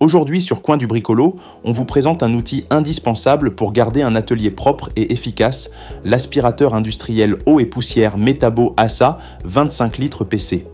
Aujourd'hui sur Coin du Bricolo, on vous présente un outil indispensable pour garder un atelier propre et efficace, l'aspirateur industriel eau et poussière Metabo ASA 25 litres PC.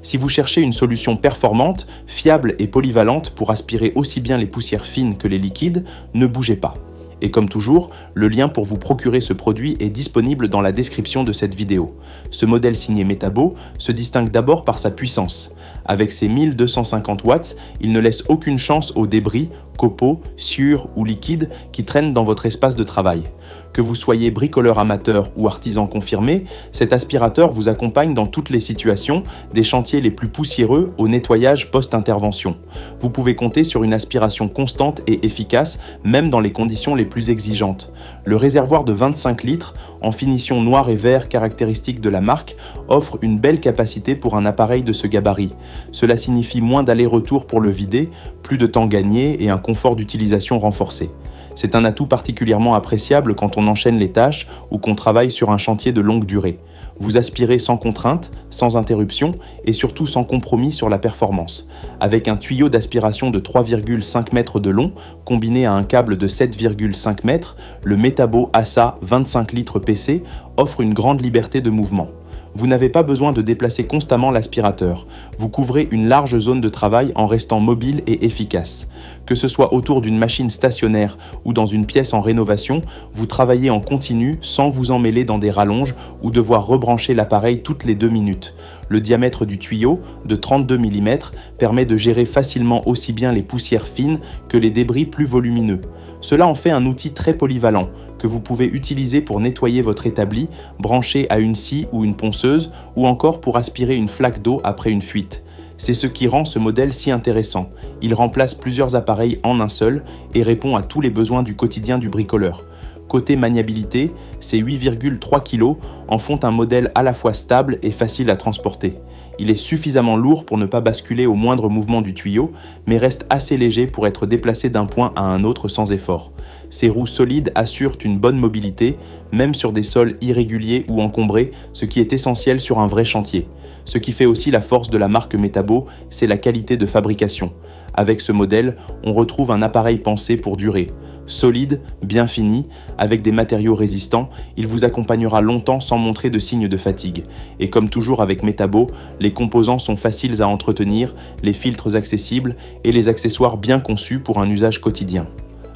Si vous cherchez une solution performante, fiable et polyvalente pour aspirer aussi bien les poussières fines que les liquides, ne bougez pas. Et comme toujours, le lien pour vous procurer ce produit est disponible dans la description de cette vidéo. Ce modèle signé Metabo se distingue d'abord par sa puissance. Avec ses 1250 watts, il ne laisse aucune chance aux débris, copeaux, sciures ou liquides qui traînent dans votre espace de travail. Que vous soyez bricoleur amateur ou artisan confirmé, cet aspirateur vous accompagne dans toutes les situations, des chantiers les plus poussiéreux au nettoyage post-intervention. Vous pouvez compter sur une aspiration constante et efficace, même dans les conditions les plus exigeantes. Le réservoir de 25 litres, en finition noir et vert caractéristique de la marque, offre une belle capacité pour un appareil de ce gabarit. Cela signifie moins d'aller-retour pour le vider, plus de temps gagné et un confort d'utilisation renforcé. C'est un atout particulièrement appréciable quand on enchaîne les tâches ou qu'on travaille sur un chantier de longue durée. Vous aspirez sans contrainte, sans interruption et surtout sans compromis sur la performance. Avec un tuyau d'aspiration de 3,5 mètres de long, combiné à un câble de 7,5 mètres, le Metabo ASA 25 litres PC offre une grande liberté de mouvement. Vous n'avez pas besoin de déplacer constamment l'aspirateur. Vous couvrez une large zone de travail en restant mobile et efficace. Que ce soit autour d'une machine stationnaire ou dans une pièce en rénovation, vous travaillez en continu sans vous emmêler dans des rallonges ou devoir rebrancher l'appareil toutes les 2 minutes. Le diamètre du tuyau, de 32 mm, permet de gérer facilement aussi bien les poussières fines que les débris plus volumineux. Cela en fait un outil très polyvalent que vous pouvez utiliser pour nettoyer votre établi, branché à une scie ou une ponceuse, ou encore pour aspirer une flaque d'eau après une fuite. C'est ce qui rend ce modèle si intéressant. Il remplace plusieurs appareils en un seul et répond à tous les besoins du quotidien du bricoleur. Côté maniabilité, ces 8,3 kg en font un modèle à la fois stable et facile à transporter. Il est suffisamment lourd pour ne pas basculer au moindre mouvement du tuyau, mais reste assez léger pour être déplacé d'un point à un autre sans effort. Ses roues solides assurent une bonne mobilité, même sur des sols irréguliers ou encombrés, ce qui est essentiel sur un vrai chantier. Ce qui fait aussi la force de la marque Metabo, c'est la qualité de fabrication. Avec ce modèle, on retrouve un appareil pensé pour durer. Solide, bien fini, avec des matériaux résistants, il vous accompagnera longtemps sans montrer de signes de fatigue. Et comme toujours avec Metabo, les composants sont faciles à entretenir, les filtres accessibles et les accessoires bien conçus pour un usage quotidien.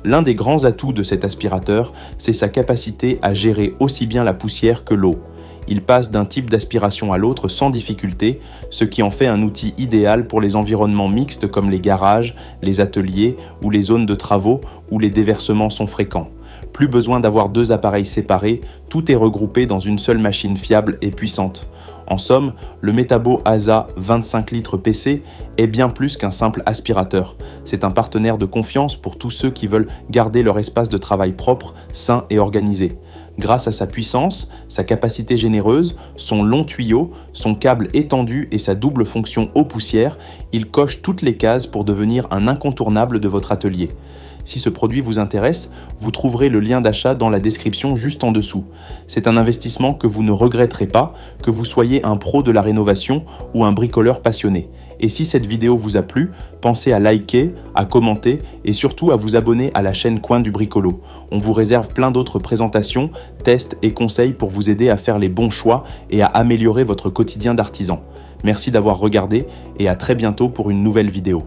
L'un des grands atouts de cet aspirateur, c'est sa capacité à gérer aussi bien la poussière que l'eau. Il passe d'un type d'aspiration à l'autre sans difficulté, ce qui en fait un outil idéal pour les environnements mixtes comme les garages, les ateliers ou les zones de travaux où les déversements sont fréquents. Plus besoin d'avoir deux appareils séparés, tout est regroupé dans une seule machine fiable et puissante. En somme, le Metabo ASA 25 litres PC est bien plus qu'un simple aspirateur. C'est un partenaire de confiance pour tous ceux qui veulent garder leur espace de travail propre, sain et organisé. Grâce à sa puissance, sa capacité généreuse, son long tuyau, son câble étendu et sa double fonction eau-poussière, il coche toutes les cases pour devenir un incontournable de votre atelier. Si ce produit vous intéresse, vous trouverez le lien d'achat dans la description juste en dessous. C'est un investissement que vous ne regretterez pas, que vous soyez un pro de la rénovation ou un bricoleur passionné. Et si cette vidéo vous a plu, pensez à liker, à commenter et surtout à vous abonner à la chaîne Coin du Bricolo. On vous réserve plein d'autres présentations, tests et conseils pour vous aider à faire les bons choix et à améliorer votre quotidien d'artisan. Merci d'avoir regardé et à très bientôt pour une nouvelle vidéo.